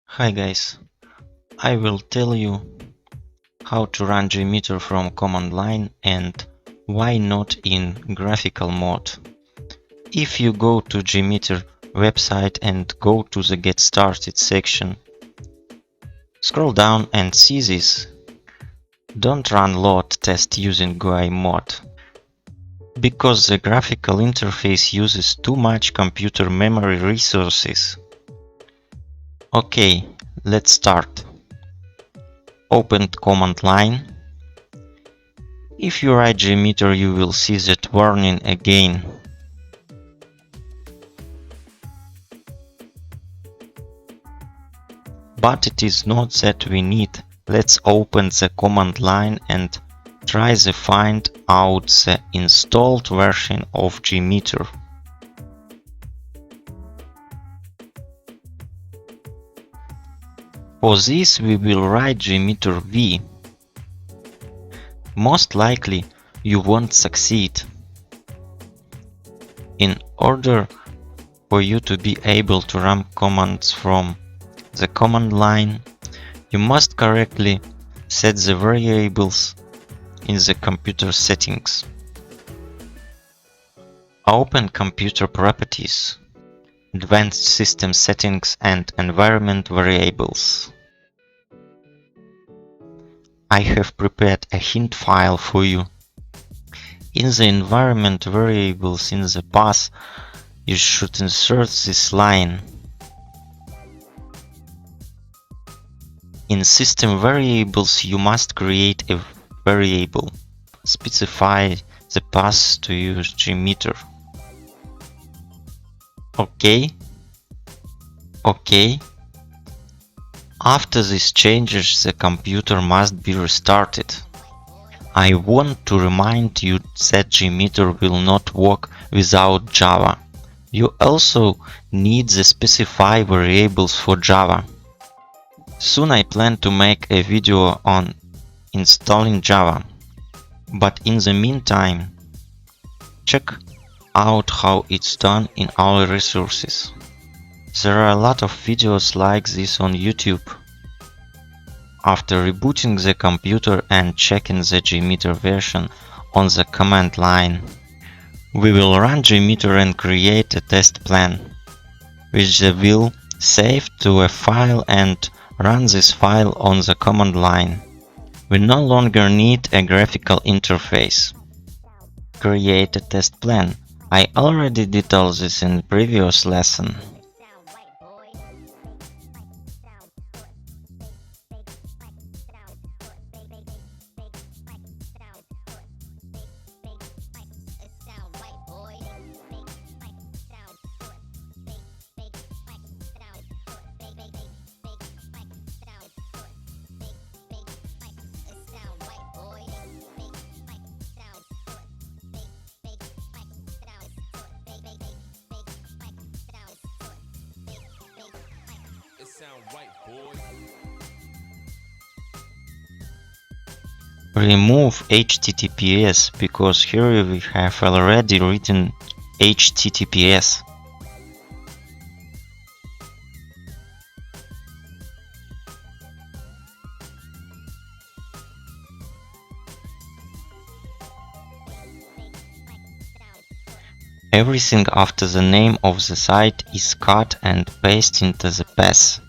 Hi guys, I will tell you how to run JMeter from command line and why not in graphical mode. If you go to JMeter website and go to the Get Started section, scroll down and see this. Don't run load test using CLI Mode, because the graphical interface uses too much computer memory resources. Okay, let's start. Open command line. If you write JMeter, you will see that warning again. But it is not that we need. Let's open the command line and try to find out the installed version of JMeter. For this we will write JMeter v. Most likely you won't succeed. In order for you to be able to run commands from the command line, you must correctly set the variables in the computer settings. Open Computer Properties, Advanced System Settings and Environment Variables. I have prepared a hint file for you. In the environment variables in the path, you should insert this line. In system variables, you must create a variable. Specify the path to use JMeter. OK. After these changes, the computer must be restarted. I want to remind you that JMeter will not work without Java. You also need the specify variables for Java. Soon I plan to make a video on installing Java. But in the meantime, check out how it's done in our resources. There are a lot of videos like this on YouTube. After rebooting the computer and checking the JMeter version on the command line, we will run JMeter and create a test plan, which will save to a file and run this file on the command line. We no longer need a graphical interface. Create a test plan. I already did all this in the previous lesson. Remove HTTPS, because here we have already written HTTPS. Everything after the name of the site is cut and pasted into the path.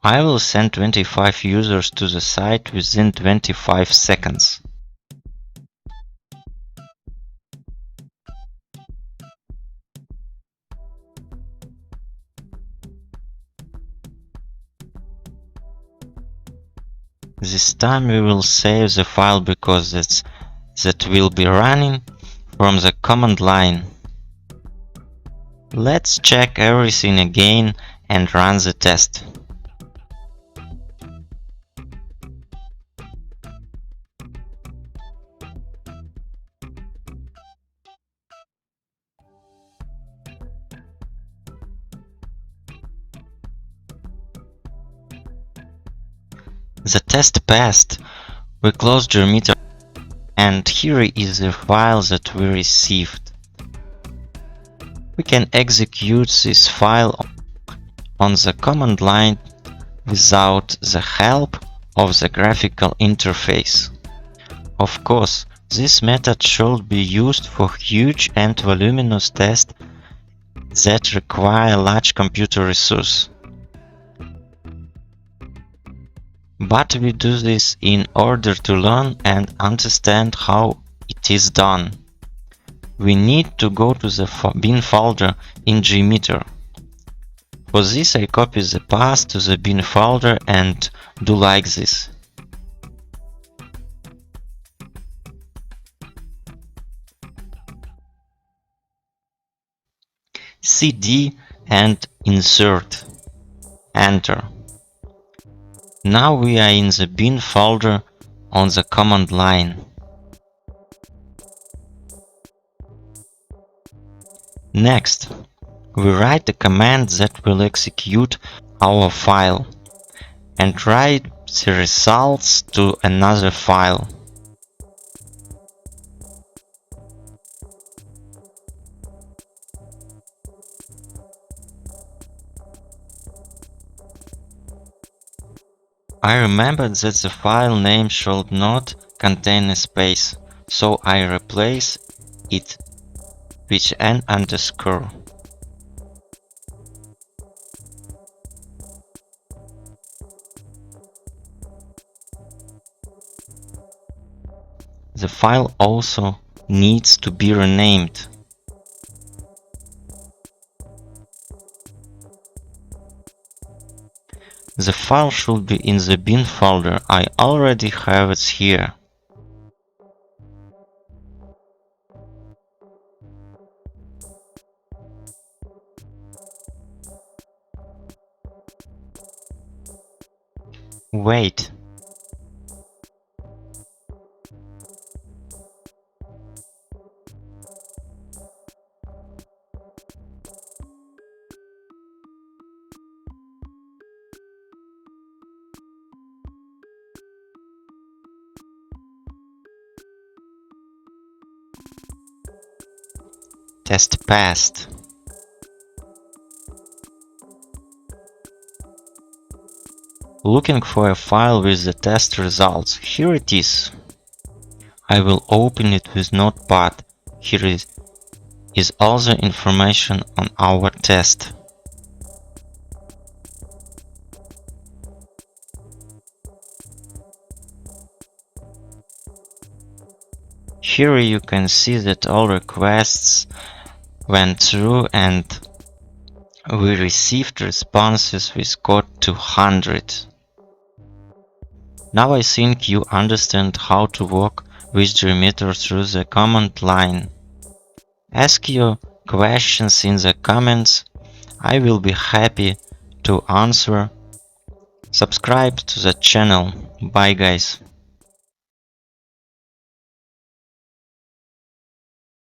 I will send 25 users to the site within 25 seconds. This time we will save the file because that will be running from the command line. Let's check everything again and run the test. The test passed. We close JMeter, and here is the file that we received. We can execute this file on the command line without the help of the graphical interface. Of course, this method should be used for huge and voluminous tests that require large computer resource. But we do this in order to learn and understand how it is done. We need to go to the bin folder in JMeter. For this I copy the path to the bin folder and do like this. CD and insert. Enter. Now we are in the bin folder on the command line. Next, we write a command that will execute our file and write the results to another file. I remembered that the file name should not contain a space, so I replace it with an underscore. The file also needs to be renamed. The file should be in the bin folder. I already have it here. Wait. Test passed. Looking for a file with the test results. Here it is. I will open it with Notepad. Here is all the information on our test. Here you can see that all requests went through and we received responses with code 200. Now I think you understand how to work with JMeter through the command line. Ask your questions in the comments. I will be happy to answer. Subscribe to the channel. Bye guys.